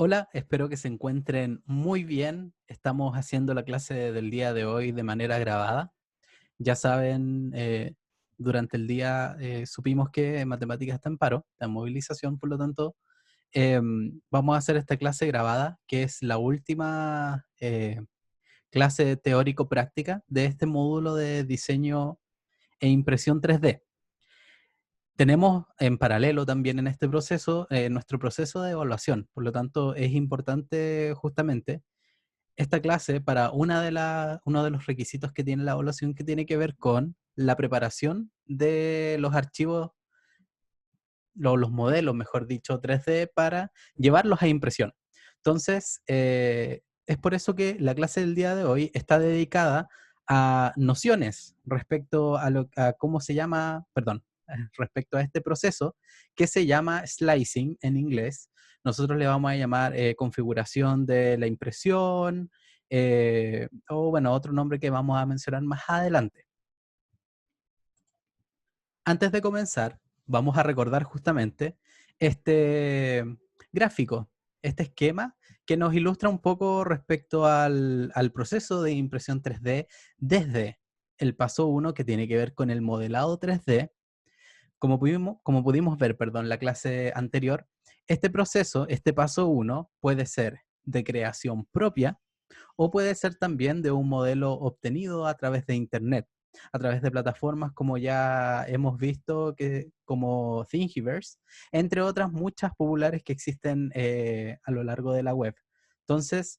Hola, espero que se encuentren muy bien. Estamos haciendo la clase del día de hoy de manera grabada. Ya saben, durante el día supimos que matemáticas está en paro, está en movilización, por lo tanto, vamos a hacer esta clase grabada, que es la última clase teórico-práctica de este módulo de diseño e impresión 3D. Tenemos en paralelo también en este proceso nuestro proceso de evaluación, por lo tanto es importante justamente esta clase para uno de los requisitos que tiene la evaluación que tiene que ver con la preparación de los archivos, los modelos, mejor dicho, 3D para llevarlos a impresión. Entonces, es por eso que la clase del día de hoy está dedicada a nociones respecto a cómo se llama, perdón, respecto a este proceso que se llama slicing en inglés. Nosotros le vamos a llamar configuración de la impresión, o bueno, otro nombre que vamos a mencionar más adelante. Antes de comenzar, vamos a recordar justamente este gráfico, este esquema que nos ilustra un poco respecto al proceso de impresión 3D desde el paso 1 que tiene que ver con el modelado 3D. Como pudimos ver, perdón, la clase anterior, este proceso, este paso 1 puede ser de creación propia o puede ser también de un modelo obtenido a través de Internet, a través de plataformas como ya hemos visto, como Thingiverse, entre otras muchas populares que existen a lo largo de la web. Entonces,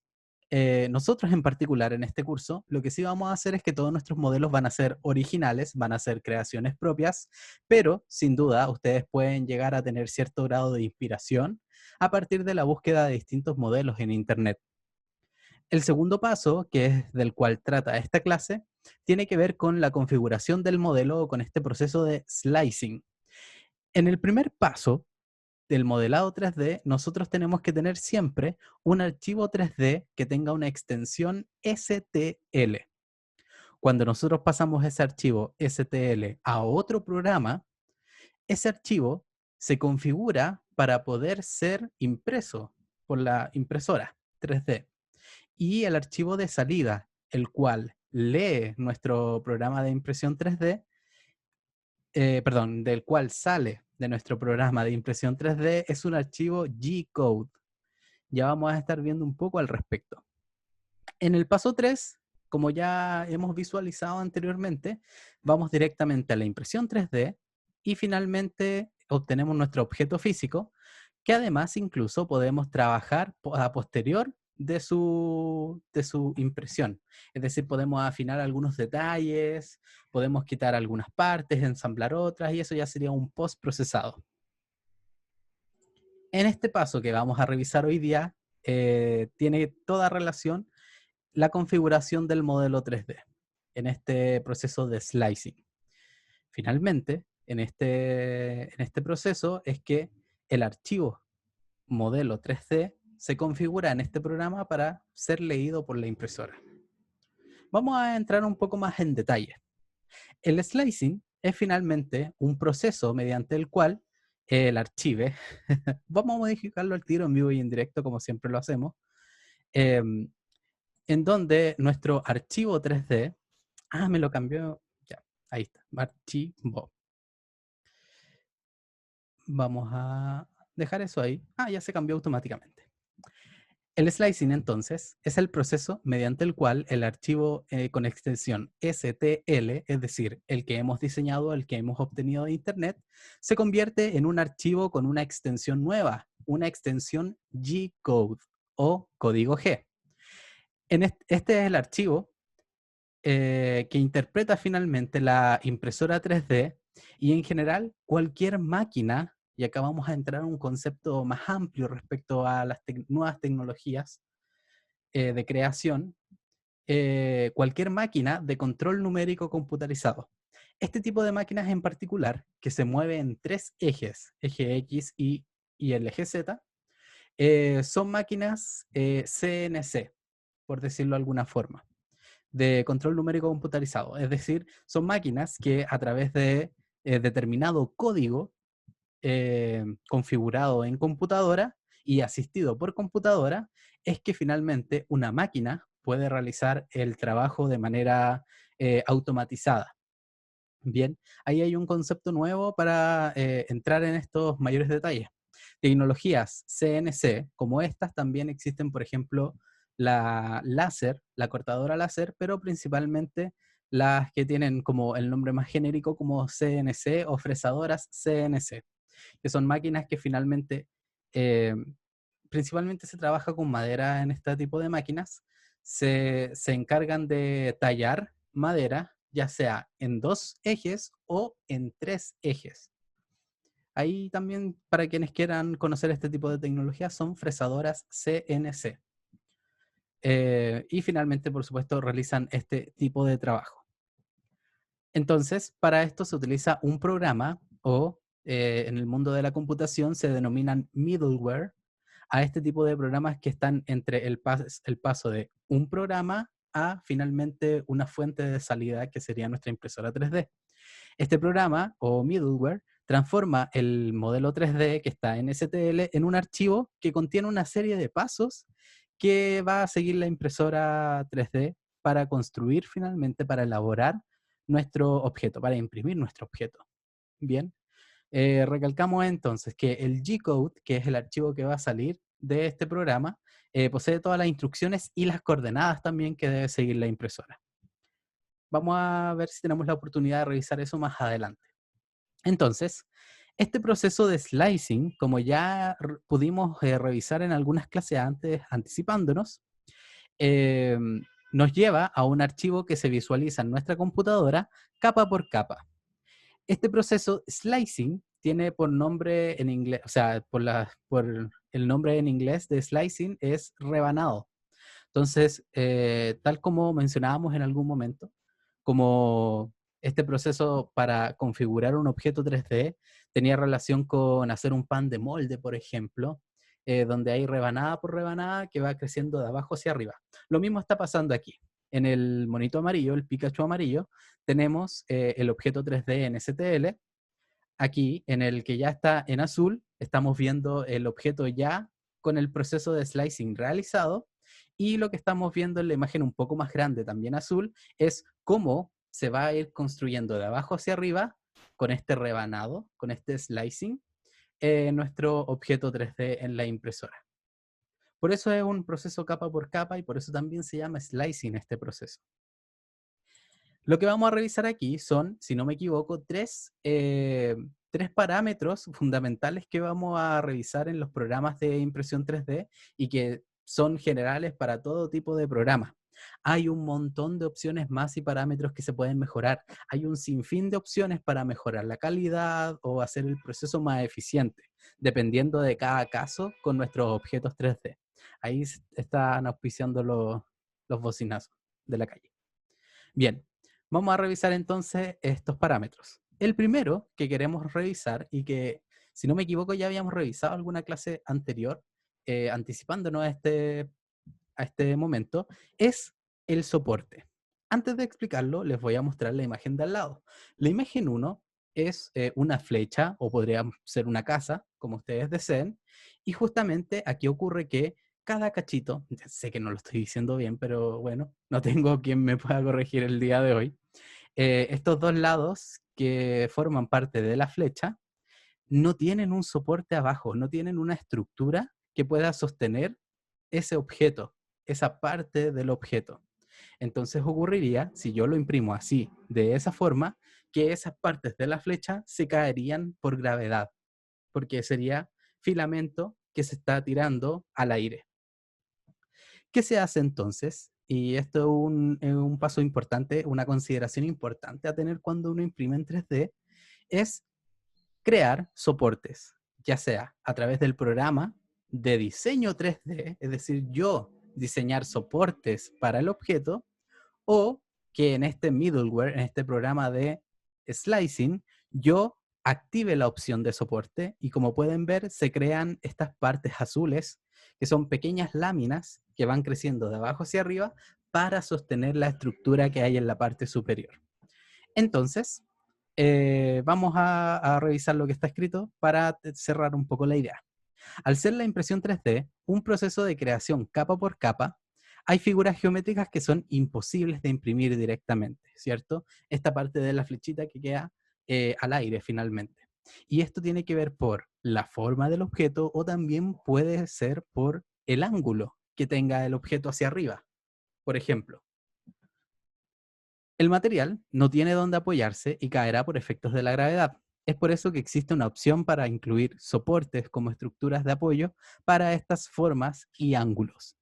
nosotros en particular en este curso, lo que sí vamos a hacer es que todos nuestros modelos van a ser originales, van a ser creaciones propias, pero sin duda ustedes pueden llegar a tener cierto grado de inspiración a partir de la búsqueda de distintos modelos en Internet. El segundo paso, que es del cual trata esta clase, tiene que ver con la configuración del modelo o con este proceso de slicing. En el primer paso del modelado 3D, nosotros tenemos que tener siempre un archivo 3D que tenga una extensión STL. Cuando nosotros pasamos ese archivo STL a otro programa, ese archivo se configura para poder ser impreso por la impresora 3D. Y el archivo de salida, el cual lee nuestro programa de impresión 3D, perdón, del cual sale de nuestro programa de impresión 3D, es un archivo G-code. Ya vamos a estar viendo un poco al respecto. En el paso 3, como ya hemos visualizado anteriormente, vamos directamente a la impresión 3D y finalmente obtenemos nuestro objeto físico, que además incluso podemos trabajar a posterior de su impresión. Es decir, podemos afinar algunos detalles, podemos quitar algunas partes, ensamblar otras, y eso ya sería un post procesado. En este paso que vamos a revisar hoy día, tiene toda relación la configuración del modelo 3D en este proceso de slicing. Finalmente, en este proceso es que el archivo modelo 3D se configura en este programa para ser leído por la impresora. Vamos a entrar un poco más en detalle. El slicing es finalmente un proceso mediante el cual el archive, vamos a modificarlo al tiro en vivo y en directo como siempre lo hacemos, em, en donde nuestro archivo 3D, me lo cambió, ya, ahí está, archivo. Vamos a dejar eso ahí. Ya se cambió automáticamente. El slicing, entonces, es el proceso mediante el cual el archivo con extensión STL, es decir, el que hemos diseñado, el que hemos obtenido de Internet, se convierte en un archivo con una extensión nueva, una extensión G-code o código G. Este es el archivo que interpreta finalmente la impresora 3D y en general cualquier máquina, y acá vamos a entrar a un concepto más amplio respecto a las nuevas tecnologías de creación, cualquier máquina de control numérico computarizado. Este tipo de máquinas en particular, que se mueve en tres ejes, eje X, y el eje Z, son máquinas CNC, por decirlo de alguna forma, de control numérico computarizado. Es decir, son máquinas que a través de determinado código configurado en computadora y asistido por computadora, es que finalmente una máquina puede realizar el trabajo de manera automatizada. Bien, ahí hay un concepto nuevo para entrar en estos mayores detalles. Tecnologías CNC como estas también existen, por ejemplo, la láser, la cortadora láser, pero principalmente las que tienen como el nombre más genérico como CNC o fresadoras CNC, que son máquinas que finalmente, eh, principalmente se trabaja con madera en este tipo de máquinas, se encargan de tallar madera, ya sea en 2 ejes o en 3 ejes. Ahí también, para quienes quieran conocer este tipo de tecnología, son fresadoras CNC. Y finalmente, por supuesto, realizan este tipo de trabajo. Entonces, para esto se utiliza un programa o en el mundo de la computación se denominan middleware a este tipo de programas que están entre el paso de un programa a finalmente una fuente de salida que sería nuestra impresora 3D. Este programa o middleware transforma el modelo 3D que está en STL en un archivo que contiene una serie de pasos que va a seguir la impresora 3D para construir finalmente, para elaborar nuestro objeto, para imprimir nuestro objeto. Bien, recalcamos entonces que el G-code, que es el archivo que va a salir de este programa, posee todas las instrucciones y las coordenadas también que debe seguir la impresora. Vamos a ver si tenemos la oportunidad de revisar eso más adelante. Entonces, este proceso de slicing, como ya pudimos revisar en algunas clases antes, anticipándonos, eh, nos lleva a un archivo que se visualiza en nuestra computadora capa por capa. Este proceso slicing tiene por nombre en inglés, o sea, por el nombre en inglés de slicing es rebanado. Entonces, tal como mencionábamos en algún momento, como este proceso para configurar un objeto 3D tenía relación con hacer un pan de molde, por ejemplo, donde hay rebanada por rebanada que va creciendo de abajo hacia arriba. Lo mismo está pasando aquí. En el monito amarillo, el Pikachu amarillo, tenemos el objeto 3D en STL. Aquí, en el que ya está en azul, estamos viendo el objeto ya con el proceso de slicing realizado, y lo que estamos viendo en la imagen un poco más grande, también azul, es cómo se va a ir construyendo de abajo hacia arriba con este rebanado, con este slicing, nuestro objeto 3D en la impresora. Por eso es un proceso capa por capa y por eso también se llama slicing este proceso. Lo que vamos a revisar aquí son, si no me equivoco, tres parámetros fundamentales que vamos a revisar en los programas de impresión 3D y que son generales para todo tipo de programa. Hay un montón de opciones más y parámetros que se pueden mejorar. Hay un sinfín de opciones para mejorar la calidad o hacer el proceso más eficiente, dependiendo de cada caso con nuestros objetos 3D. Ahí están auspiciando los bocinazos de la calle. Bien, vamos a revisar entonces estos parámetros. El primero que queremos revisar y que, si no me equivoco, ya habíamos revisado alguna clase anterior, anticipándonos a este momento, es el soporte. Antes de explicarlo, les voy a mostrar la imagen de al lado. La imagen 1 es una flecha, o podría ser una casa, como ustedes deseen, y justamente aquí ocurre que cada cachito, sé que no lo estoy diciendo bien, pero bueno, no tengo quien me pueda corregir el día de hoy. Estos dos lados que forman parte de la flecha no tienen un soporte abajo, no tienen una estructura que pueda sostener ese objeto, esa parte del objeto. Entonces ocurriría, si yo lo imprimo así, de esa forma, que esas partes de la flecha se caerían por gravedad, porque sería filamento que se está tirando al aire. ¿Qué se hace entonces? Y esto es un paso importante, una consideración importante a tener cuando uno imprime en 3D, es crear soportes, ya sea a través del programa de diseño 3D, es decir, yo diseñar soportes para el objeto, o que en este middleware, en este programa de slicing, yo active la opción de soporte y como pueden ver se crean estas partes azules que son pequeñas láminas que van creciendo de abajo hacia arriba para sostener la estructura que hay en la parte superior. Entonces, vamos a revisar lo que está escrito para cerrar un poco la idea. Al ser la impresión 3D un proceso de creación capa por capa, hay figuras geométricas que son imposibles de imprimir directamente, ¿cierto? Esta parte de la flechita que queda al aire finalmente. Y esto tiene que ver por la forma del objeto o también puede ser por el ángulo que tenga el objeto hacia arriba. Por ejemplo, el material no tiene dónde apoyarse y caerá por efectos de la gravedad. Es por eso que existe una opción para incluir soportes como estructuras de apoyo para estas formas y ángulos.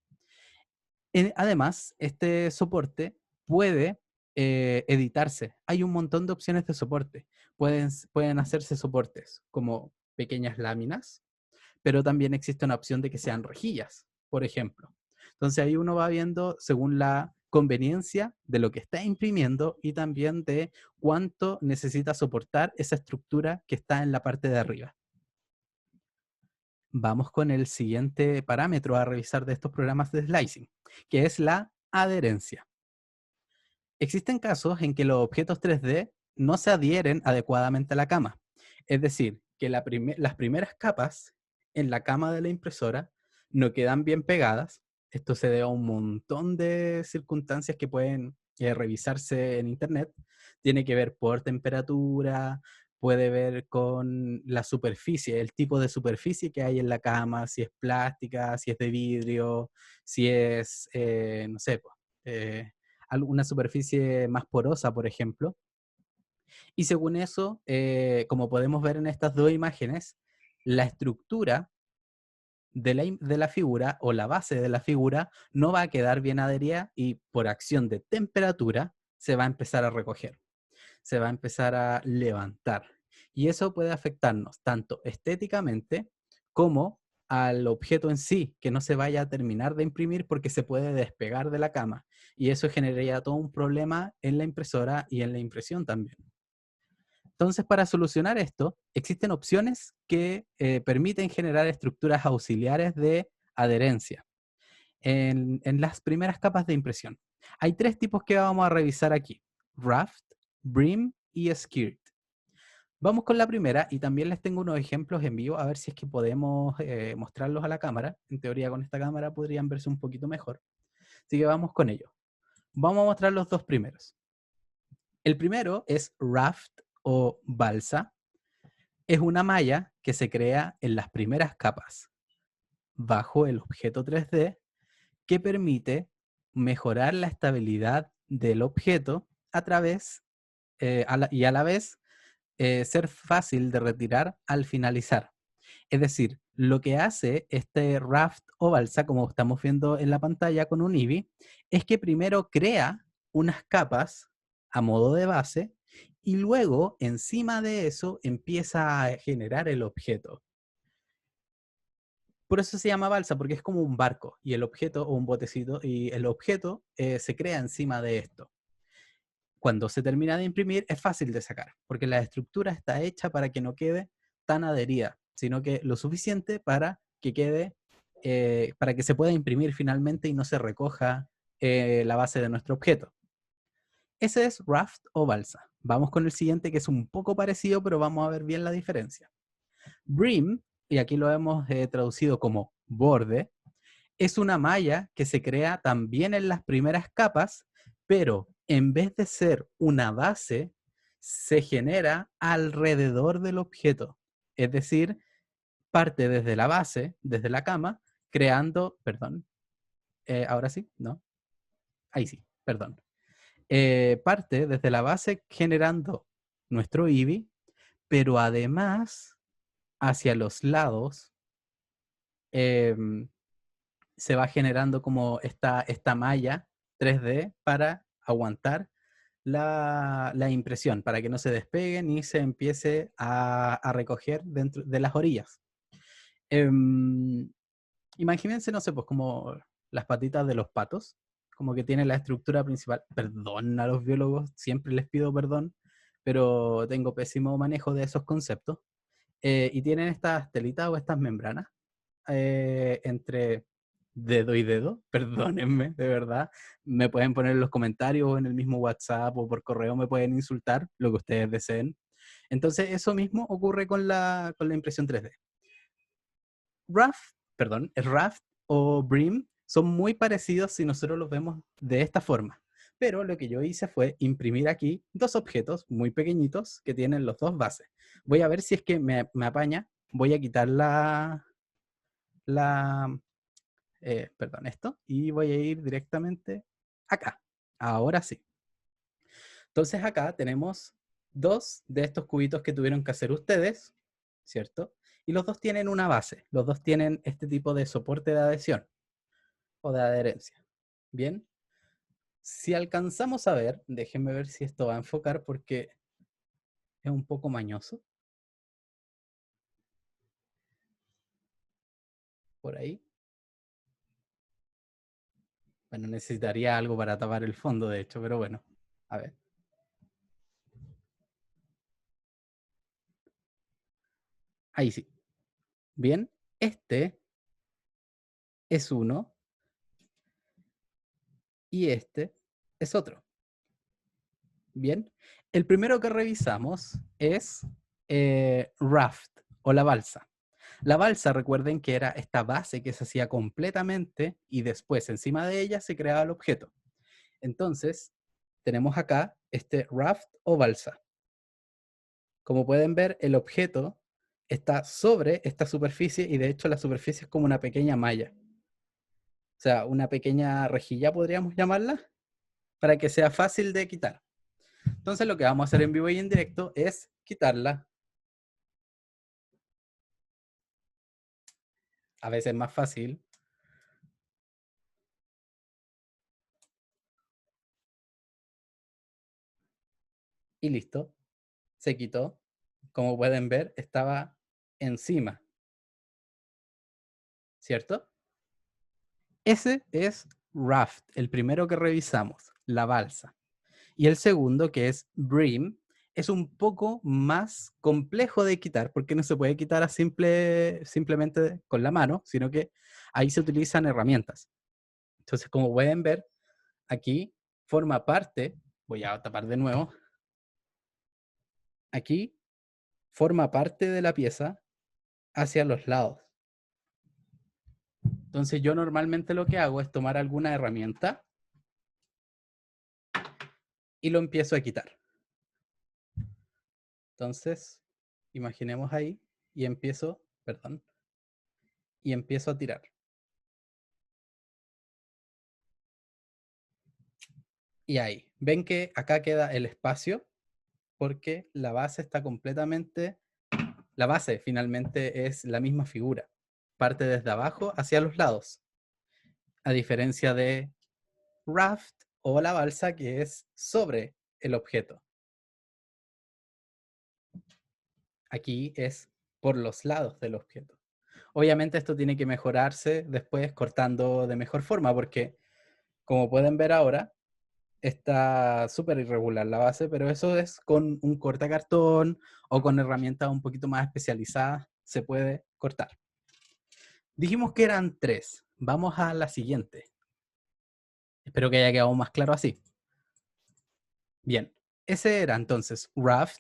Además, este soporte puede editarse. Hay un montón de opciones de soporte. Pueden hacerse soportes como pequeñas láminas, pero también existe una opción de que sean rejillas, por ejemplo. Entonces ahí uno va viendo según la conveniencia de lo que está imprimiendo y también de cuánto necesita soportar esa estructura que está en la parte de arriba. Vamos con el siguiente parámetro a revisar de estos programas de slicing, que es la adherencia. Existen casos en que los objetos 3D no se adhieren adecuadamente a la cama. Es decir, que las primeras capas en la cama de la impresora no quedan bien pegadas. Esto se debe a un montón de circunstancias que pueden revisarse en internet. Tiene que ver por temperatura, puede ver con la superficie, el tipo de superficie que hay en la cama, si es plástica, si es de vidrio, si es, no sé, alguna superficie más porosa, por ejemplo. Y según eso, como podemos ver en estas dos imágenes, la estructura de la figura o la base de la figura no va a quedar bien adherida y por acción de temperatura se va a empezar a recoger, se va a empezar a levantar. Y eso puede afectarnos tanto estéticamente como al objeto en sí, que no se vaya a terminar de imprimir porque se puede despegar de la cama. Y eso generaría todo un problema en la impresora y en la impresión también. Entonces, para solucionar esto, existen opciones que permiten generar estructuras auxiliares de adherencia en las primeras capas de impresión. Hay tres tipos que vamos a revisar aquí: Raft, Brim y Skirt. Vamos con la primera y también les tengo unos ejemplos en vivo a ver si es que podemos mostrarlos a la cámara. En teoría con esta cámara podrían verse un poquito mejor. Así que vamos con ello. Vamos a mostrar los dos primeros. El primero es Raft o balsa. Es una malla que se crea en las primeras capas bajo el objeto 3D que permite mejorar la estabilidad del objeto a través y a la vez ser fácil de retirar al finalizar. Es decir, lo que hace este raft o balsa, como estamos viendo en la pantalla con un IBI, es que primero crea unas capas a modo de base y luego encima de eso empieza a generar el objeto. Por eso se llama balsa, porque es como un barco y el objeto o un botecito y el objeto se crea encima de esto. Cuando se termina de imprimir es fácil de sacar, porque la estructura está hecha para que no quede tan adherida, sino que lo suficiente para que quede, para que se pueda imprimir finalmente y no se recoja la base de nuestro objeto. Ese es raft o balsa. Vamos con el siguiente, que es un poco parecido, pero vamos a ver bien la diferencia. Brim, y aquí lo hemos traducido como borde, es una malla que se crea también en las primeras capas, pero en vez de ser una base, se genera alrededor del objeto. Es decir, parte desde la base, desde la cama, creando, perdón, ahora sí, ¿no? Ahí sí, perdón. Parte desde la base generando nuestro IBI, pero además hacia los lados em, se va generando como esta malla 3D para aguantar la impresión, para que no se despegue ni se empiece a recoger dentro de las orillas. Em, Imagínense, no sé, pues como las patitas de los patos, como que tiene la estructura principal. Perdón a los biólogos, siempre les pido perdón, pero tengo pésimo manejo de esos conceptos. Y tienen estas telitas o estas membranas entre dedo y dedo, perdónenme, de verdad. Me pueden poner en los comentarios o en el mismo WhatsApp o por correo me pueden insultar, lo que ustedes deseen. Entonces, eso mismo ocurre con la impresión 3D. Raft o Brim son muy parecidos si nosotros los vemos de esta forma. Pero lo que yo hice fue imprimir aquí dos objetos muy pequeñitos que tienen los dos bases. Voy a ver si es que me apaña. Voy a quitar esto, y voy a ir directamente acá. Ahora sí. Entonces acá tenemos dos de estos cubitos que tuvieron que hacer ustedes, ¿cierto? Y los dos tienen una base, los dos tienen este tipo de soporte de adhesión o de adherencia. Bien, si alcanzamos a ver, déjenme ver si esto va a enfocar porque es un poco mañoso. Por ahí. Bueno, necesitaría algo para tapar el fondo, de hecho, pero bueno, a ver. Ahí sí. Bien, este es uno y este es otro. Bien, el primero que revisamos es raft o la balsa. La balsa, recuerden que era esta base que se hacía completamente y después encima de ella se creaba el objeto. Entonces, tenemos acá este raft o balsa. Como pueden ver, el objeto está sobre esta superficie y de hecho la superficie es como una pequeña malla. O sea, una pequeña rejilla podríamos llamarla para que sea fácil de quitar. Entonces lo que vamos a hacer en vivo y en directo es quitarla. A veces es más fácil. Y listo. Se quitó. Como pueden ver, estaba encima. ¿Cierto? Ese es raft, el primero que revisamos, la balsa. Y el segundo, que es brim, es un poco más complejo de quitar, porque no se puede quitar simplemente con la mano, sino que ahí se utilizan herramientas. Entonces, como pueden ver, aquí forma parte, voy a tapar de nuevo, aquí forma parte de la pieza hacia los lados. Entonces yo normalmente lo que hago es tomar alguna herramienta y lo empiezo a quitar. Entonces, imaginemos ahí y empiezo a tirar. Y ahí, ven que acá queda el espacio porque la base está completamente, la base finalmente es la misma figura. Parte desde abajo hacia los lados. A diferencia de raft o la balsa que es sobre el objeto. Aquí es por los lados del objeto. Obviamente esto tiene que mejorarse después cortando de mejor forma porque como pueden ver ahora está súper irregular la base, pero eso es con un cortacartón o con herramientas un poquito más especializadas se puede cortar. Dijimos que eran 3. Vamos a la siguiente. Espero que haya quedado más claro así. Bien, ese era entonces raft,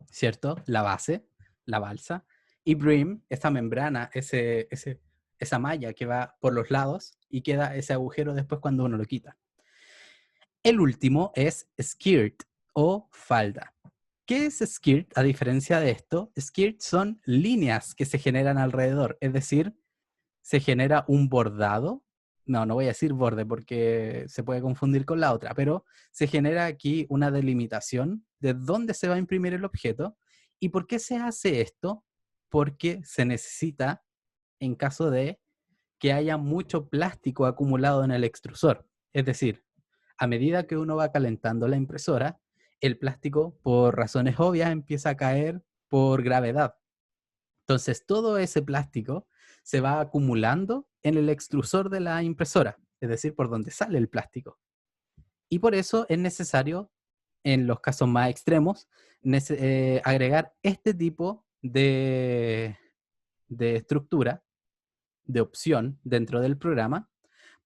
¿cierto? La base, la balsa. Y brim, esa membrana, esa malla que va por los lados y queda ese agujero después cuando uno lo quita. El último es skirt o falda. ¿Qué es skirt? A diferencia de esto, skirt son líneas que se generan alrededor, es decir, se genera un bordado. No voy a decir borde porque se puede confundir con la otra, pero se genera aquí una delimitación de dónde se va a imprimir el objeto. ¿Y por qué se hace esto? Porque se necesita en caso de que haya mucho plástico acumulado en el extrusor. Es decir, a medida que uno va calentando la impresora, el plástico, por razones obvias, empieza a caer por gravedad. Entonces, todo ese plástico se va acumulando en el extrusor de la impresora, es decir, por donde sale el plástico. Y por eso es necesario, en los casos más extremos, agregar este tipo de estructura, de opción dentro del programa,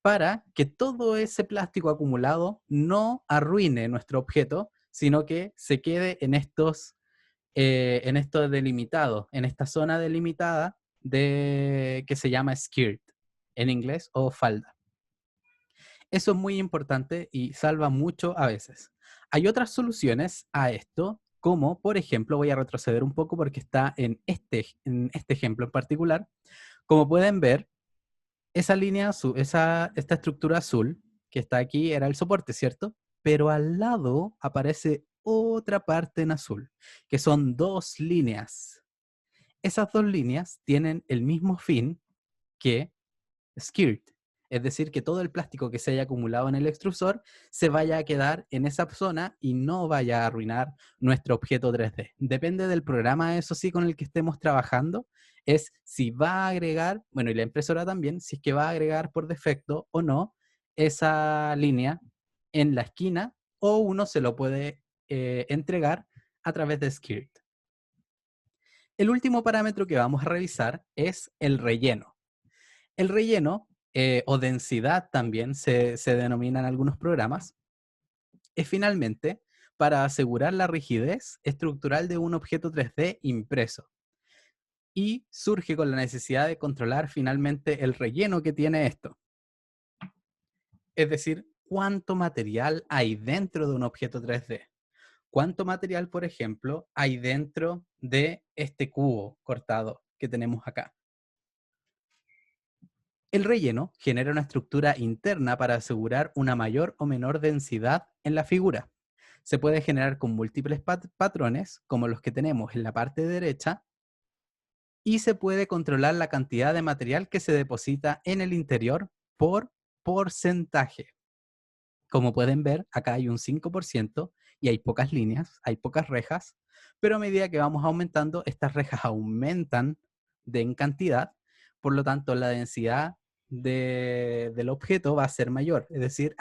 para que todo ese plástico acumulado no arruine nuestro objeto, sino que se quede en estos en esto delimitado, en esta zona delimitada que se llama skirt en inglés o falda. Eso es muy importante y salva mucho a veces. Hay otras soluciones a esto, como por ejemplo, voy a retroceder un poco porque está en este ejemplo en particular. Como pueden ver, esa línea azul, esta estructura azul que está aquí era el soporte, ¿cierto? Pero al lado aparece otra parte en azul, que son dos líneas. Esas dos líneas tienen el mismo fin que skirt, es decir, que todo el plástico que se haya acumulado en el extrusor se vaya a quedar en esa zona y no vaya a arruinar nuestro objeto 3D. Depende del programa, eso sí, con el que estemos trabajando, es si va a agregar, bueno, y la impresora también, si es que va a agregar por defecto o no esa línea en la esquina o uno se lo puede entregar a través de skirt. El último parámetro que vamos a revisar es el relleno. El relleno, o densidad también se denomina en algunos programas, es finalmente para asegurar la rigidez estructural de un objeto 3D impreso. Y surge con la necesidad de controlar finalmente el relleno que tiene esto. Es decir, cuánto material hay dentro de un objeto 3D. Cuánto material, por ejemplo, hay dentro de este cubo cortado que tenemos acá. El relleno genera una estructura interna para asegurar una mayor o menor densidad en la figura. Se puede generar con múltiples patrones, como los que tenemos en la parte derecha, y se puede controlar la cantidad de material que se deposita en el interior por porcentaje. Como pueden ver, acá hay un 5% y hay pocas líneas, hay pocas rejas, pero a medida que vamos aumentando, estas rejas aumentan en cantidad, por lo tanto la densidad del objeto va a ser mayor, es decir,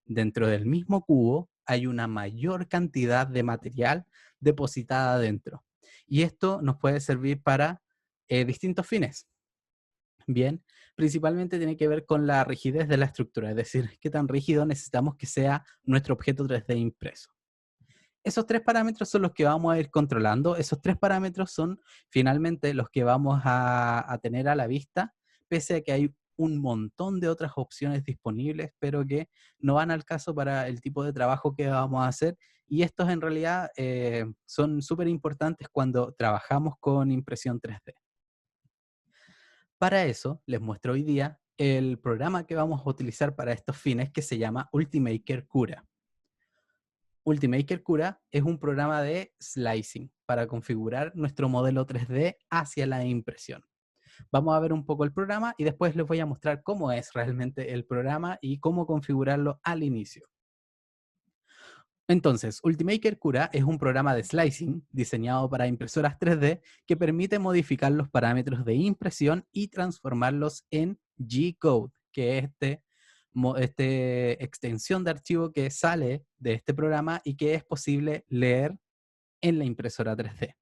dentro del mismo cubo hay una mayor cantidad de material depositada dentro. Y esto nos puede servir para distintos fines. Bien, principalmente tiene que ver con la rigidez de la estructura, es decir, qué tan rígido necesitamos que sea nuestro objeto 3D impreso. Esos tres parámetros son los que vamos a ir controlando. Esos tres parámetros son finalmente los que vamos a tener a la vista, pese a que hay un montón de otras opciones disponibles, pero que no van al caso para el tipo de trabajo que vamos a hacer. Y estos en realidad son súper importantes cuando trabajamos con impresión 3D. Para eso, les muestro hoy día el programa que vamos a utilizar para estos fines que se llama Ultimaker Cura. Ultimaker Cura es un programa de slicing para configurar nuestro modelo 3D hacia la impresión. Vamos a ver un poco el programa y después les voy a mostrar cómo es realmente el programa y cómo configurarlo al inicio. Entonces, Ultimaker Cura es un programa de slicing diseñado para impresoras 3D que permite modificar los parámetros de impresión y transformarlos en G-code, que es este extensión de archivo que sale de este programa y que es posible leer en la impresora 3D.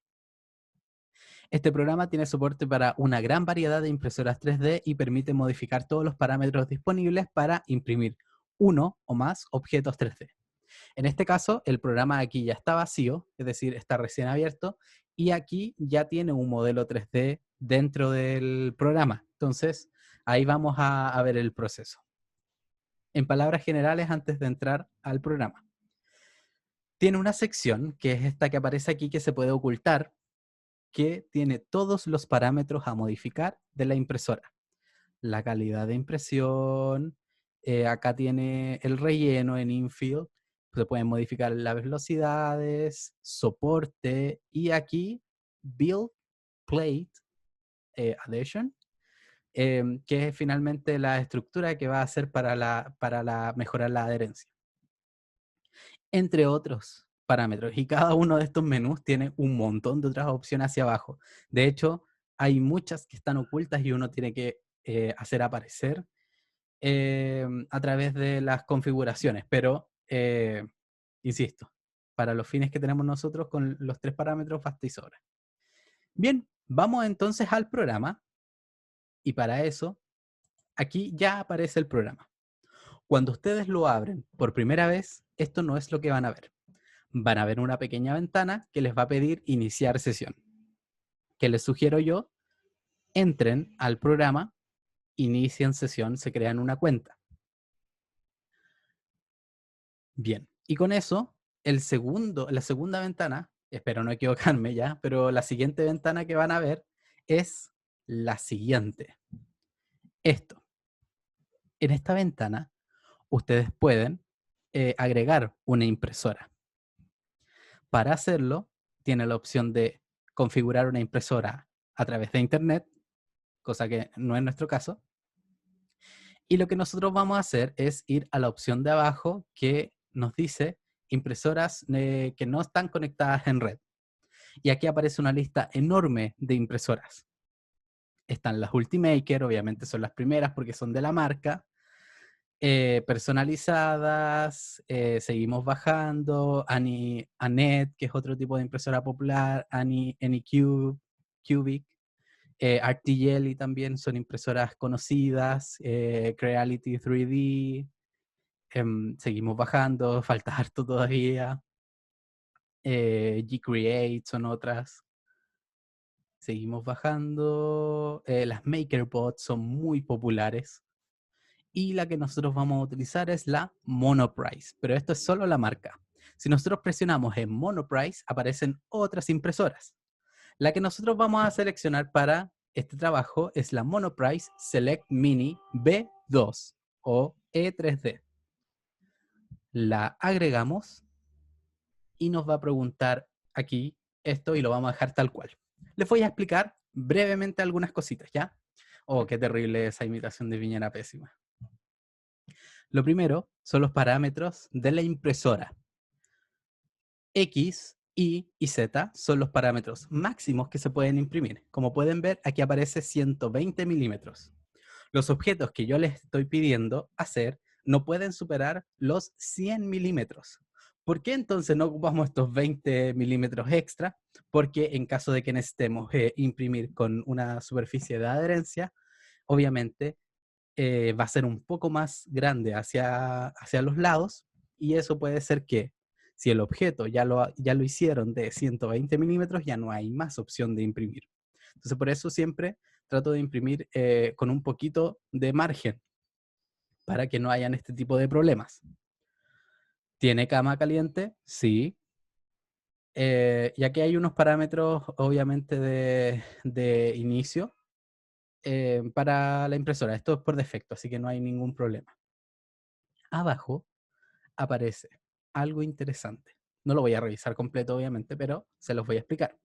Este programa tiene soporte para una gran variedad de impresoras 3D y permite modificar todos los parámetros disponibles para imprimir uno o más objetos 3D. En este caso, el programa aquí ya está vacío, es decir, está recién abierto, y aquí ya tiene un modelo 3D dentro del programa. Entonces, ahí vamos a ver el proceso. En palabras generales, antes de entrar al programa, tiene una sección, que es esta que aparece aquí, que se puede ocultar, que tiene todos los parámetros a modificar de la impresora. La calidad de impresión, acá tiene el relleno en infill, se pueden modificar las velocidades, soporte y aquí build plate adhesion, que es finalmente la estructura que va a hacer para mejorar la adherencia, entre otros parámetros. Y cada uno de estos menús tiene un montón de otras opciones hacia abajo. De hecho, hay muchas que están ocultas y uno tiene que hacer aparecer a través de las configuraciones, pero insisto, para los fines que tenemos nosotros con los tres parámetros basta y sobra. Bien, vamos entonces al programa y para eso aquí ya aparece el programa. Cuando ustedes lo abren por primera vez, esto no es lo que van a ver. van a ver una pequeña ventana que les va a pedir iniciar sesión. ¿Qué les sugiero yo? Entren al programa, inicien sesión, se crean una cuenta. Bien, y con eso, la segunda ventana, espero no equivocarme ya, pero la siguiente ventana que van a ver es la siguiente. Esto. En esta ventana, ustedes pueden agregar una impresora. Para hacerlo, tiene la opción de configurar una impresora a través de Internet, cosa que no es nuestro caso. Y lo que nosotros vamos a hacer es ir a la opción de abajo que nos dice impresoras que no están conectadas en red. Y aquí aparece una lista enorme de impresoras. Están las Ultimaker, obviamente son las primeras porque son de la marca. Personalizadas, seguimos bajando, Anet, que es otro tipo de impresora popular, Anycube, Cubic, ArcGL también son impresoras conocidas, Creality 3D, seguimos bajando, falta harto todavía, Gcreate son otras, seguimos bajando, las MakerBot son muy populares. Y la que nosotros vamos a utilizar es la Monoprice, pero esto es solo la marca. Si nosotros presionamos en Monoprice, aparecen otras impresoras. La que nosotros vamos a seleccionar para este trabajo es la Monoprice Select Mini B2 o E3D. La agregamos y nos va a preguntar aquí esto y lo vamos a dejar tal cual. Les voy a explicar brevemente algunas cositas, ¿ya? Oh, qué terrible esa imitación de Viñera pésima. Lo primero son los parámetros de la impresora. X, Y y Z son los parámetros máximos que se pueden imprimir. Como pueden ver, aquí aparece 120 milímetros. Los objetos que yo les estoy pidiendo hacer no pueden superar los 100 milímetros. ¿Por qué entonces no ocupamos estos 20 milímetros extra? Porque en caso de que necesitemos imprimir con una superficie de adherencia, obviamente va a ser un poco más grande hacia los lados, y eso puede ser que si el objeto ya lo hicieron de 120 milímetros, ya no hay más opción de imprimir. Entonces por eso siempre trato de imprimir con un poquito de margen para que no hayan este tipo de problemas. ¿Tiene cama caliente? Sí. Y aquí hay unos parámetros obviamente de inicio para la impresora. Esto es por defecto, así que no hay ningún problema. Abajo aparece algo interesante. No lo voy a revisar completo, obviamente, pero se los voy a explicar.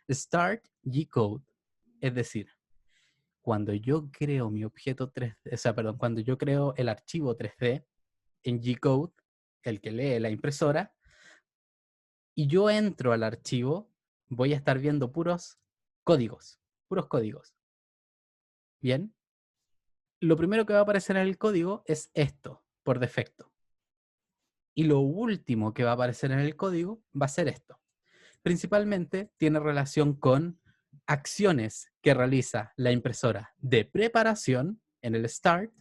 Start G-Code, es decir, cuando yo creo mi objeto 3D, o sea, perdón, cuando yo creo el archivo 3D en G-Code, el que lee la impresora, y yo entro al archivo, voy a estar viendo puros códigos. Bien. Lo primero que va a aparecer en el código es esto, por defecto. Y lo último que va a aparecer en el código va a ser esto. Principalmente tiene relación con acciones que realiza la impresora de preparación en el start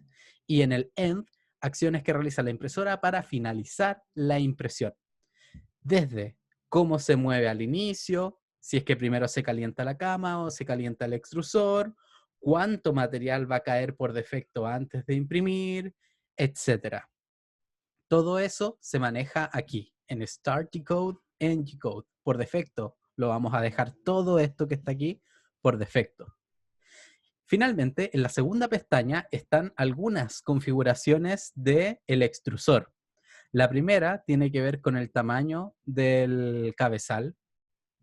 y en el end, acciones que realiza la impresora para finalizar la impresión. Desde cómo se mueve al inicio, si es que primero se calienta la cama o se calienta el extrusor, cuánto material va a caer por defecto antes de imprimir, etcétera. Todo eso se maneja aquí, en Start G-Code, en G-Code. Por defecto, lo vamos a dejar todo esto que está aquí por defecto. Finalmente, en la segunda pestaña están algunas configuraciones del extrusor. La primera tiene que ver con el tamaño del cabezal,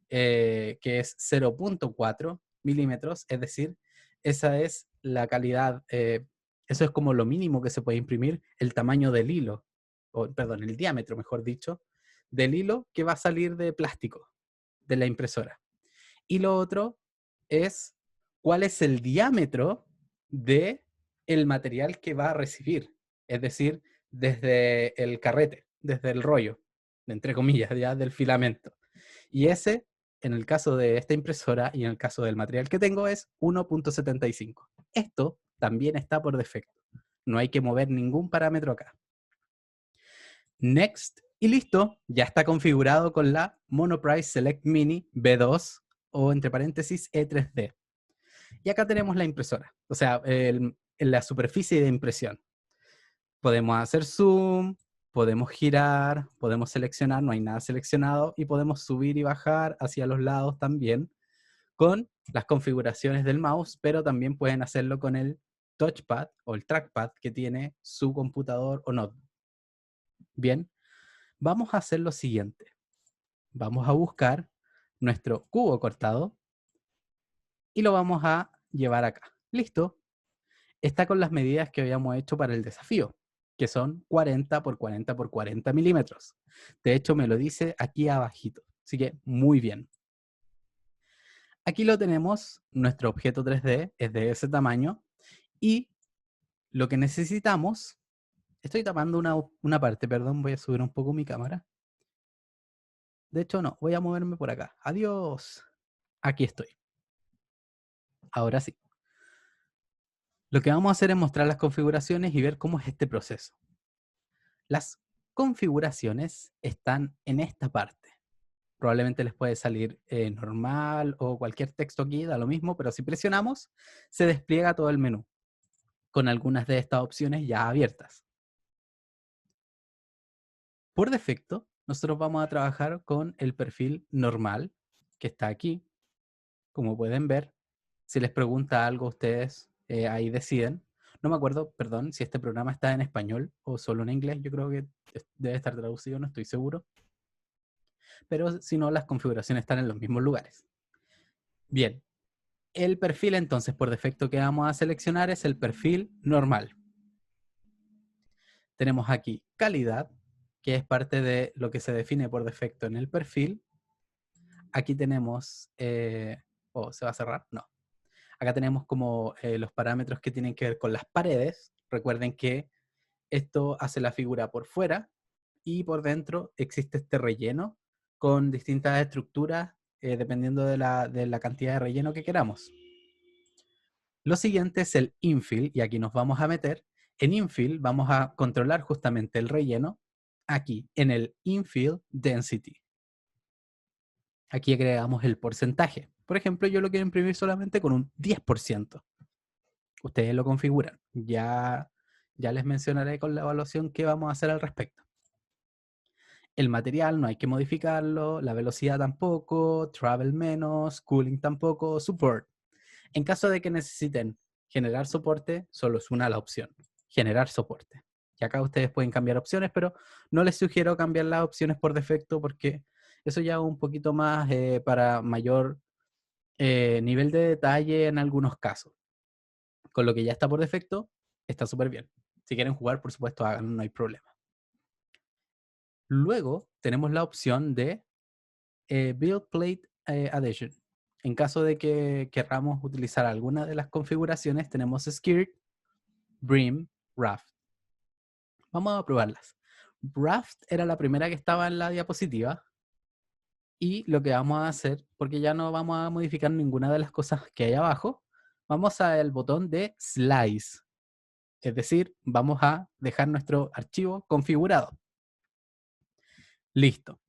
que es 0.4 milímetros, es decir, esa es la calidad, eso es como lo mínimo que se puede imprimir, el tamaño del hilo, o perdón, el diámetro, mejor dicho, del hilo que va a salir de plástico de la impresora. Y lo otro es cuál es el diámetro de el material que va a recibir, es decir, desde el carrete, desde el rollo, entre comillas, ya del filamento. Y ese, en el caso de esta impresora y en el caso del material que tengo, es 1.75. Esto también está por defecto. No hay que mover ningún parámetro acá. Next Y listo, ya está configurado con la Monoprice Select Mini B2 o entre paréntesis E3D. Y acá tenemos la impresora, o sea, la superficie de impresión. Podemos hacer zoom, podemos girar, podemos seleccionar, no hay nada seleccionado, y podemos subir y bajar hacia los lados también con las configuraciones del mouse, pero también pueden hacerlo con el touchpad o el trackpad que tiene su computador o notebook. Bien, vamos a hacer lo siguiente. Vamos a buscar nuestro cubo cortado y lo vamos a llevar acá. Listo. Está con las medidas que habíamos hecho para el desafío, que son 40 por 40 por 40 milímetros. De hecho, me lo dice aquí abajito. Así que muy bien. Aquí lo tenemos, nuestro objeto 3D es de ese tamaño y lo que necesitamos, estoy tapando una parte, perdón, voy a subir un poco mi cámara. De hecho, no, voy a moverme por acá. Adiós. Aquí estoy. Ahora sí. Lo que vamos a hacer es mostrar las configuraciones y ver cómo es este proceso. Las configuraciones están en esta parte. Probablemente les puede salir normal o cualquier texto aquí, da lo mismo, pero si presionamos, se despliega todo el menú con algunas de estas opciones ya abiertas. Por defecto, nosotros vamos a trabajar con el perfil normal, que está aquí. Como pueden ver, si les pregunta algo, ustedes ahí deciden. No me acuerdo, perdón, si este programa está en español o solo en inglés. Yo creo que debe estar traducido, no estoy seguro. Pero si no, las configuraciones están en los mismos lugares. Bien, el perfil entonces por defecto que vamos a seleccionar es el perfil normal. Tenemos aquí calidad, que es parte de lo que se define por defecto en el perfil. Aquí tenemos, ¿se va a cerrar? No. Acá tenemos como los parámetros que tienen que ver con las paredes. Recuerden que esto hace la figura por fuera y por dentro existe este relleno con distintas estructuras dependiendo de la cantidad de relleno que queramos. Lo siguiente es el infill y aquí nos vamos a meter. En infill vamos a controlar justamente el relleno aquí en el infill density. Aquí agregamos el porcentaje. Por ejemplo, yo lo quiero imprimir solamente con un 10%. Ustedes lo configuran. Ya les mencionaré con la evaluación qué vamos a hacer al respecto. El material no hay que modificarlo, la velocidad tampoco, travel menos, cooling tampoco, support. En caso de que necesiten generar soporte, solo es una la opción, generar soporte. Y acá ustedes pueden cambiar opciones, pero no les sugiero cambiar las opciones por defecto porque eso ya es un poquito más para mayor nivel de detalle en algunos casos. Con lo que ya está por defecto, está súper bien. Si quieren jugar, por supuesto, háganlo, no hay problema. Luego tenemos la opción de Build Plate Adhesion. En caso de que queramos utilizar alguna de las configuraciones, tenemos Skirt, Brim, Raft. Vamos a probarlas. Raft era la primera que estaba en la diapositiva. Y lo que vamos a hacer, porque ya no vamos a modificar ninguna de las cosas que hay abajo, vamos al botón de Slice. Es decir, vamos a dejar nuestro archivo configurado. Listo.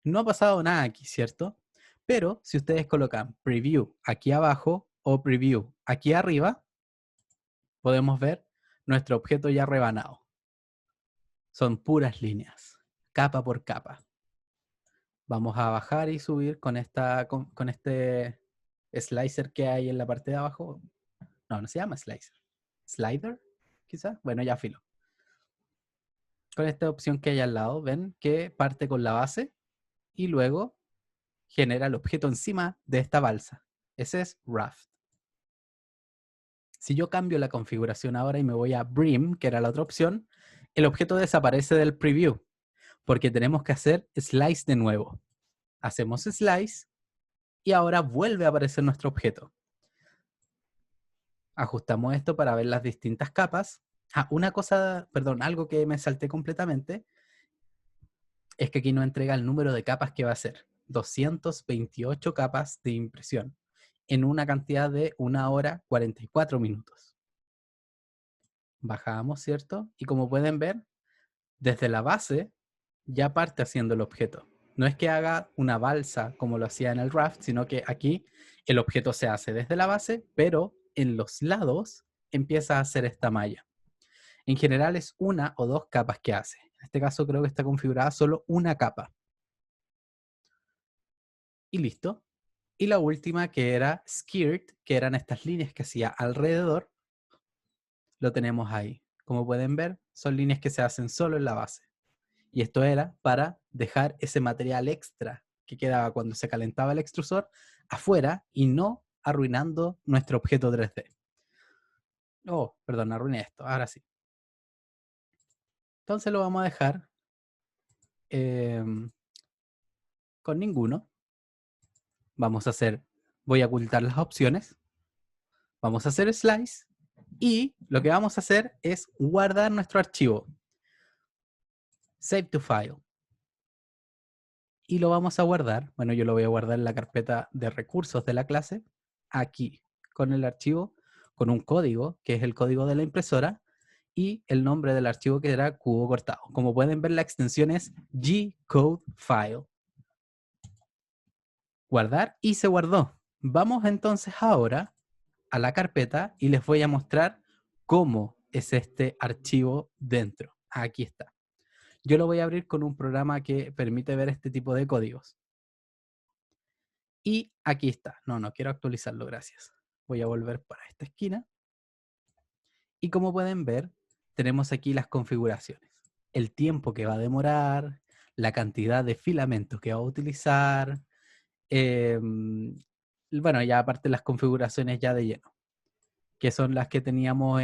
No ha pasado nada aquí, ¿cierto? Pero si ustedes colocan Preview aquí abajo o Preview aquí arriba, podemos ver nuestro objeto ya rebanado. Son puras líneas, capa por capa. Vamos a bajar y subir con este slicer que hay en la parte de abajo. No se llama slicer. Slider, quizás. Bueno, ya filo. Con esta opción que hay al lado, ven que parte con la base y luego genera el objeto encima de esta balsa. Ese es Raft. Si yo cambio la configuración ahora y me voy a Brim, que era la otra opción, el objeto desaparece del preview, porque tenemos que hacer slice de nuevo. Hacemos slice y ahora vuelve a aparecer nuestro objeto. Ajustamos esto para ver las distintas capas. Una cosa, perdón, algo que me salté completamente, es que aquí nos entrega el número de capas que va a ser. 228 capas de impresión en una cantidad de 1 hora 44 minutos. Bajamos, ¿cierto? Y como pueden ver, desde la base ya parte haciendo el objeto. No es que haga una balsa como lo hacía en el raft, sino que aquí el objeto se hace desde la base, pero en los lados empieza a hacer esta malla. En general es una o dos capas que hace. En este caso creo que está configurada solo una capa. Y listo. Y la última, que era skirt, que eran estas líneas que hacía alrededor, lo tenemos ahí. Como pueden ver, son líneas que se hacen solo en la base. Y esto era para dejar ese material extra que quedaba cuando se calentaba el extrusor afuera y no arruinando nuestro objeto 3D. Oh, perdón, arruiné esto. Ahora sí. Entonces lo vamos a dejar con ninguno. Voy a ocultar las opciones. Vamos a hacer slice. Y lo que vamos a hacer es guardar nuestro archivo. Save to file. Y lo vamos a guardar. Bueno, yo lo voy a guardar en la carpeta de recursos de la clase. Aquí, con el archivo, con un código, que es el código de la impresora, y el nombre del archivo que era cubo cortado. Como pueden ver, la extensión es G-Code File. Guardar y se guardó. Vamos entonces ahora a la carpeta y les voy a mostrar cómo es este archivo dentro. Aquí está. Yo lo voy a abrir con un programa que permite ver este tipo de códigos. Y aquí está. No quiero actualizarlo, gracias. Voy a volver para esta esquina. Y como pueden ver, tenemos aquí las configuraciones. El tiempo que va a demorar, la cantidad de filamentos que va a utilizar. Bueno, ya aparte las configuraciones ya de lleno, que son las que teníamos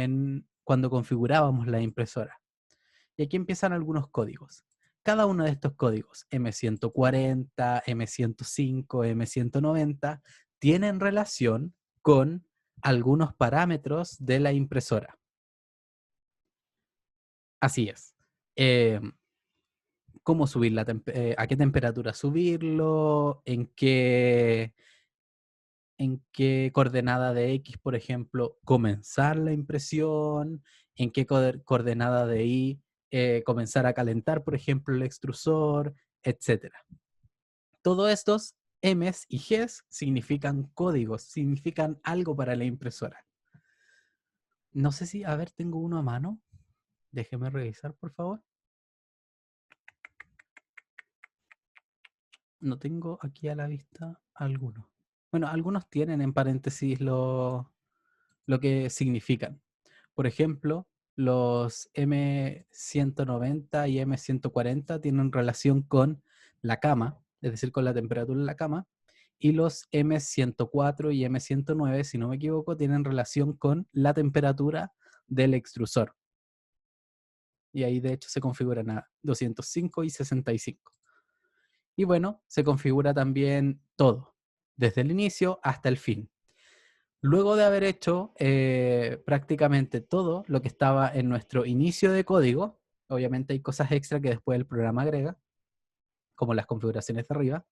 cuando configurábamos la impresora. Y aquí empiezan algunos códigos. Cada uno de estos códigos, M140, M105, M190, tienen relación con algunos parámetros de la impresora. Así es. Cómo subir a qué temperatura subirlo, en qué coordenada de X, por ejemplo, comenzar la impresión, en qué coordenada de Y comenzar a calentar, por ejemplo, el extrusor, etc. Todos estos M's y G's significan códigos, significan algo para la impresora. No sé si, a ver, tengo uno a mano. Déjeme revisar, por favor. No tengo aquí a la vista alguno. Bueno, algunos tienen en paréntesis lo que significan. Por ejemplo, los M190 y M140 tienen relación con la cama, es decir, con la temperatura en la cama, y los M104 y M109, si no me equivoco, tienen relación con la temperatura del extrusor. Y ahí de hecho se configuran a 205 y 65. Y bueno, se configura también todo, desde el inicio hasta el fin. Luego de haber hecho prácticamente todo lo que estaba en nuestro inicio de código, obviamente hay cosas extra que después el programa agrega, como las configuraciones de arriba,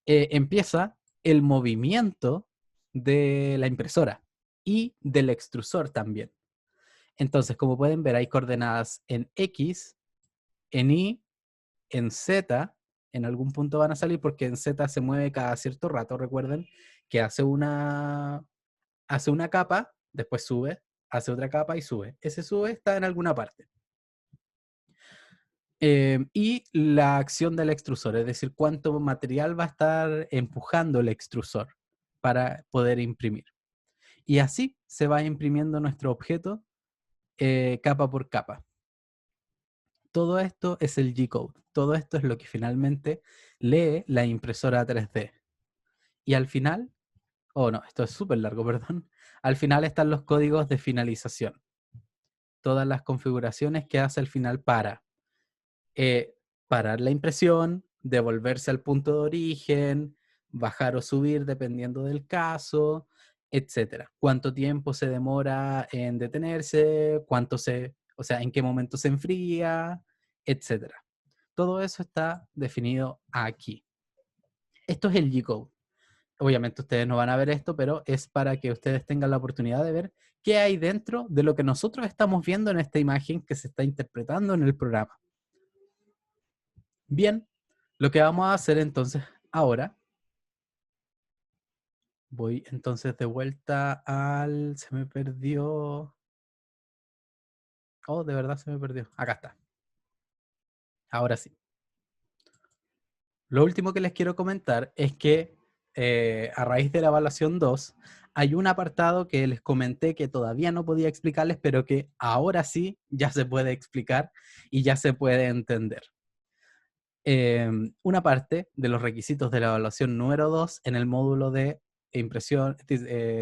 empieza el movimiento de la impresora y del extrusor también. Entonces, como pueden ver, hay coordenadas en X, en Y, en Z, en algún punto van a salir porque en Z se mueve cada cierto rato, recuerden que hace una capa, después sube, hace otra capa y sube. Ese sube está en alguna parte. Y la acción del extrusor, es decir, cuánto material va a estar empujando el extrusor para poder imprimir. Y así se va imprimiendo nuestro objeto capa por capa. Todo esto es el G-code. Todo esto es lo que finalmente lee la impresora 3D. Y al final, no, esto es súper largo, perdón. Al final están los códigos de finalización. Todas las configuraciones que hace al final para parar la impresión, devolverse al punto de origen, bajar o subir dependiendo del caso, etcétera. Cuánto tiempo se demora en detenerse, en qué momento se enfría, etcétera. Todo eso está definido aquí. Esto es el G-code. Obviamente ustedes no van a ver esto, pero es para que ustedes tengan la oportunidad de ver qué hay dentro de lo que nosotros estamos viendo en esta imagen que se está interpretando en el programa. Bien, lo que vamos a hacer entonces ahora, voy entonces de vuelta al... Se me perdió... Oh, de verdad se me perdió. Acá está. Ahora sí. Lo último que les quiero comentar es que a raíz de la evaluación 2 hay un apartado que les comenté que todavía no podía explicarles, pero que ahora sí ya se puede explicar y ya se puede entender. Una parte de los requisitos de la evaluación número 2 en el módulo de impresión,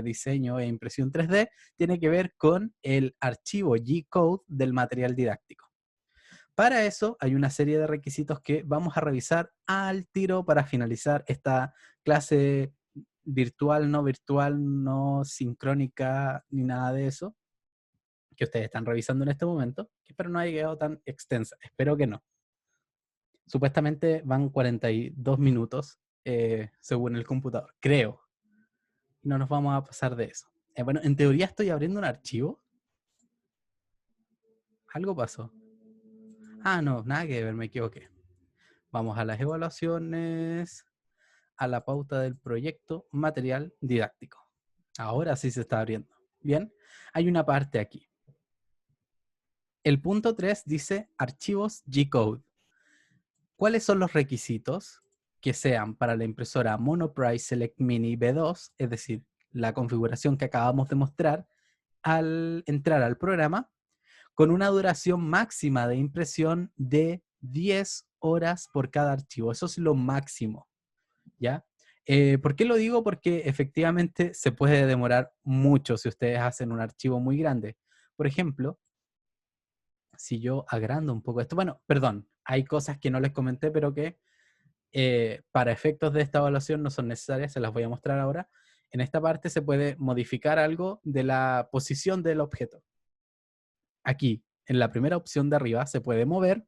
diseño e impresión 3D tiene que ver con el archivo G-Code del material didáctico. Para eso hay una serie de requisitos que vamos a revisar al tiro para finalizar esta clase virtual, no sincrónica, ni nada de eso, que ustedes están revisando en este momento, que espero no haya quedado tan extensa, espero que no. Supuestamente van 42 minutos según el computador, creo. No nos vamos a pasar de eso. Bueno, en teoría estoy abriendo un archivo. Algo pasó. Ah, no, nada que ver, me equivoqué. Vamos a las evaluaciones, a la pauta del proyecto material didáctico. Ahora sí se está abriendo. Bien, hay una parte aquí. El punto 3 dice archivos G-Code. ¿Cuáles son los requisitos que sean para la impresora Monoprice Select Mini B2, es decir, la configuración que acabamos de mostrar al entrar al programa, con una duración máxima de impresión de 10 horas por cada archivo? Eso es lo máximo, ¿ya? ¿Por qué lo digo? Porque efectivamente se puede demorar mucho si ustedes hacen un archivo muy grande. Por ejemplo, si yo agrando un poco esto, bueno, perdón, hay cosas que no les comenté, pero que para efectos de esta evaluación no son necesarias, se las voy a mostrar ahora. En esta parte se puede modificar algo de la posición del objeto. Aquí, en la primera opción de arriba, se puede mover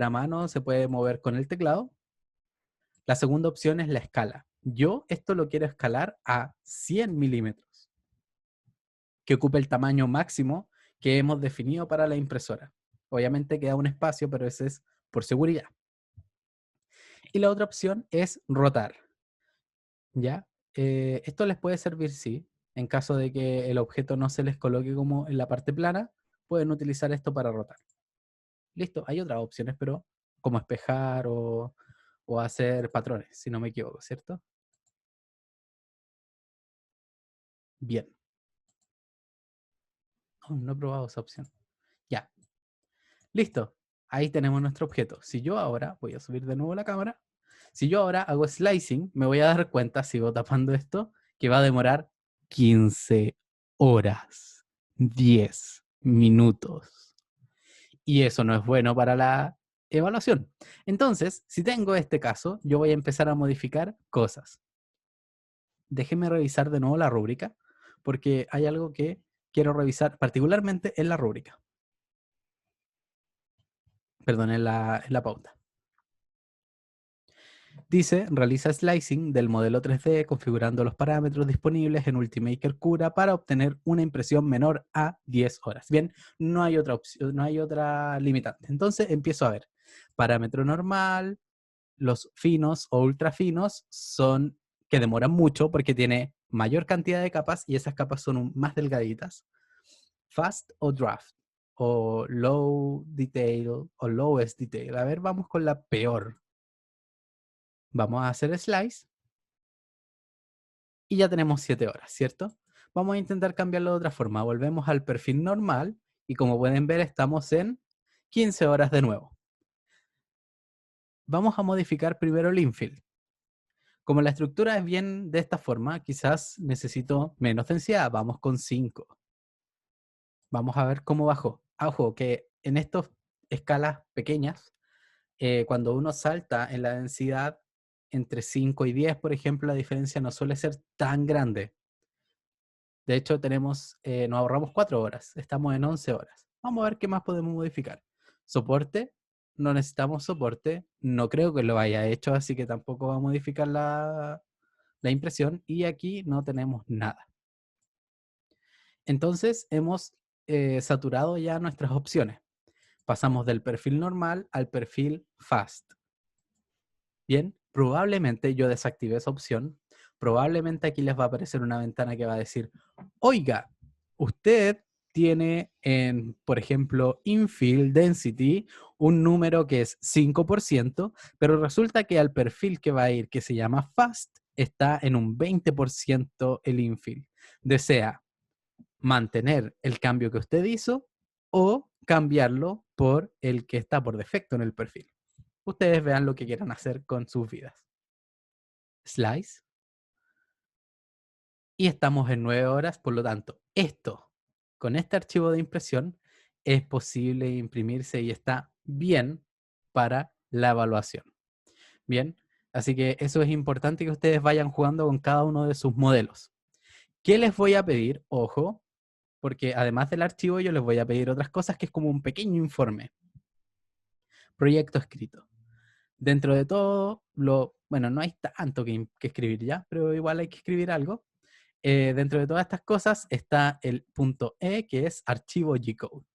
a mano, se puede mover con el teclado. La segunda opción es la escala. Yo esto lo quiero escalar a 100 milímetros, que ocupe el tamaño máximo que hemos definido para la impresora. Obviamente queda un espacio, pero ese es por seguridad. Y la otra opción es rotar, ¿ya? Esto les puede servir, sí, en caso de que el objeto no se les coloque como en la parte plana, pueden utilizar esto para rotar. Listo, hay otras opciones, pero como espejar o hacer patrones, si no me equivoco, ¿cierto? Bien. Oh, no he probado esa opción. Ya, listo. Ahí tenemos nuestro objeto. Si yo ahora, voy a subir de nuevo la cámara, si yo ahora hago slicing, me voy a dar cuenta, sigo tapando esto, que va a demorar 15 horas, 10 minutos. Y eso no es bueno para la evaluación. Entonces, si tengo este caso, yo voy a empezar a modificar cosas. Déjenme revisar de nuevo la rúbrica, porque hay algo que quiero revisar, particularmente en la rúbrica. Perdón, en la pauta. Dice, realiza slicing del modelo 3D configurando los parámetros disponibles en Ultimaker Cura para obtener una impresión menor a 10 horas. Bien, no hay otra opción, no hay otra limitante. Entonces empiezo a ver. Parámetro normal, los finos o ultra finos son que demoran mucho porque tiene mayor cantidad de capas y esas capas son más delgaditas. Fast o draft, o low detail o lowest detail. A ver, vamos con la peor. Vamos a hacer slice y ya tenemos 7 horas, ¿cierto? Vamos a intentar cambiarlo de otra forma. Volvemos al perfil normal y como pueden ver estamos en 15 horas de nuevo. Vamos a modificar primero el infill. Como la estructura es bien de esta forma, quizás necesito menos densidad. Vamos con 5. Vamos a ver cómo bajó. Ojo, que en estas escalas pequeñas, cuando uno salta en la densidad entre 5 y 10, por ejemplo, la diferencia no suele ser tan grande. De hecho, nos ahorramos 4 horas, estamos en 11 horas. Vamos a ver qué más podemos modificar. Soporte, no necesitamos soporte, no creo que lo haya hecho, así que tampoco va a modificar la impresión y aquí no tenemos nada. Entonces hemos saturado ya nuestras opciones. Pasamos del perfil normal al perfil fast. Bien, probablemente yo desactivé esa opción. Probablemente aquí les va a aparecer una ventana que va a decir, oiga, usted tiene en, por ejemplo, infill density, un número que es 5%, pero resulta que al perfil que va a ir, que se llama fast, está en un 20% el infill. ¿Desea mantener el cambio que usted hizo o cambiarlo por el que está por defecto en el perfil? Ustedes vean lo que quieran hacer con sus vidas. Slice. Y estamos en 9 horas, por lo tanto, con este archivo de impresión, es posible imprimirse y está bien para la evaluación. Bien, así que eso es importante que ustedes vayan jugando con cada uno de sus modelos. ¿Qué les voy a pedir? Ojo, porque además del archivo yo les voy a pedir otras cosas que es como un pequeño informe. Proyecto escrito. Dentro de todo, bueno, no hay tanto que escribir ya, pero igual hay que escribir algo. Dentro de todas estas cosas está el punto E, que es archivo G-Code.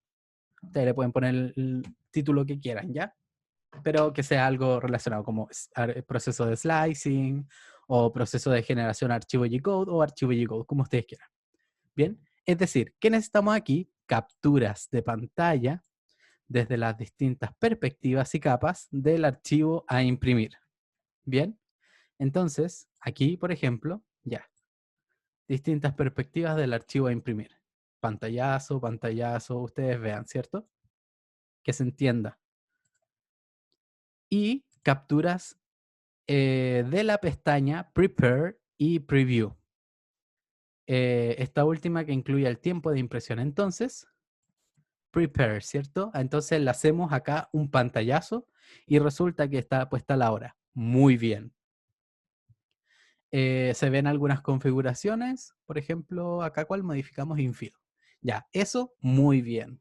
Ustedes le pueden poner el título que quieran, ¿ya? Pero que sea algo relacionado como proceso de slicing o proceso de generación archivo G-Code o archivo G-Code, como ustedes quieran. Bien, es decir, ¿qué necesitamos aquí? Capturas de pantalla desde las distintas perspectivas y capas del archivo a imprimir. Bien, entonces aquí, por ejemplo, ya, distintas perspectivas del archivo a imprimir. Pantallazo, pantallazo, ustedes vean, ¿cierto? Que se entienda. Y capturas de la pestaña Prepare y Preview. Esta última que incluye el tiempo de impresión. Entonces, Prepare, ¿cierto? Entonces le hacemos acá un pantallazo y resulta que está puesta la hora. Muy bien. Se ven algunas configuraciones, por ejemplo, acá cual modificamos infill. Ya, eso muy bien.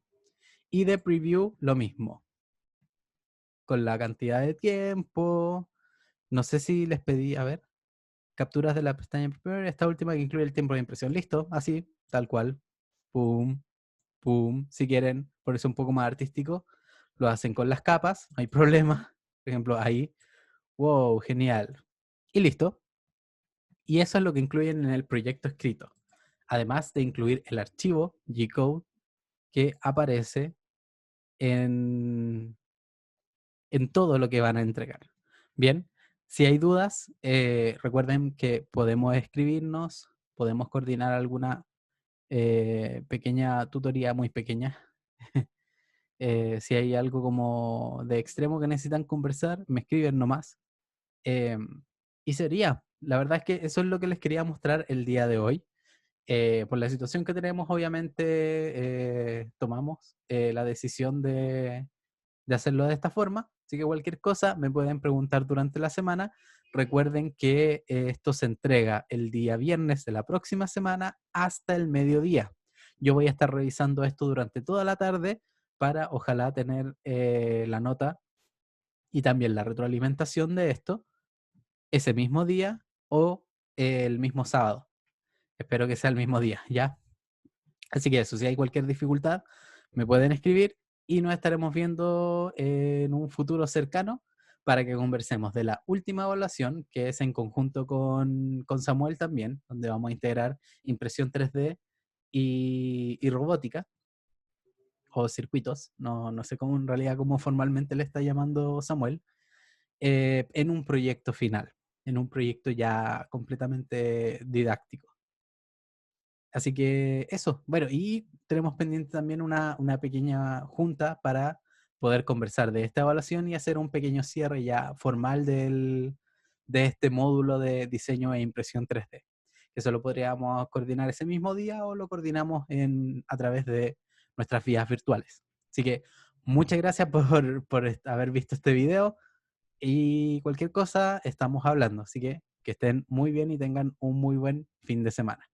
Y de preview lo mismo, con la cantidad de tiempo. No sé si les pedí, a ver, capturas de la pestaña Prepare, esta última que incluye el tiempo de impresión. Listo, así, tal cual. Pum, pum. Si quieren ponerse un poco más artístico, lo hacen con las capas, no hay problema. Por ejemplo, ahí. Wow, genial. Y listo. Y eso es lo que incluyen en el proyecto escrito. Además de incluir el archivo G-Code que aparece en, todo lo que van a entregar. Bien, si hay dudas, recuerden que podemos escribirnos, podemos coordinar alguna pequeña tutoría muy pequeña. Si hay algo como de extremo que necesitan conversar, me escriben nomás. Y sería, la verdad es que eso es lo que les quería mostrar el día de hoy. Por la situación que tenemos, obviamente tomamos la decisión de hacerlo de esta forma. Así que cualquier cosa me pueden preguntar durante la semana. Recuerden que esto se entrega el día viernes de la próxima semana hasta el mediodía. Yo voy a estar revisando esto durante toda la tarde para ojalá tener la nota y también la retroalimentación de esto ese mismo día o el mismo sábado. Espero que sea el mismo día, ¿ya? Así que eso, si hay cualquier dificultad, me pueden escribir y nos estaremos viendo en un futuro cercano para que conversemos de la última evaluación, que es en conjunto con Samuel también, donde vamos a integrar impresión 3D y robótica o circuitos, no sé cómo en realidad cómo formalmente le está llamando Samuel, en un proyecto final, en un proyecto ya completamente didáctico. Así que eso, bueno, y tenemos pendiente también una pequeña junta para poder conversar de esta evaluación y hacer un pequeño cierre ya formal de este módulo de diseño e impresión 3D. Eso lo podríamos coordinar ese mismo día o lo coordinamos a través de nuestras vías virtuales. Así que muchas gracias por haber visto este video y cualquier cosa estamos hablando. Así que estén muy bien y tengan un muy buen fin de semana.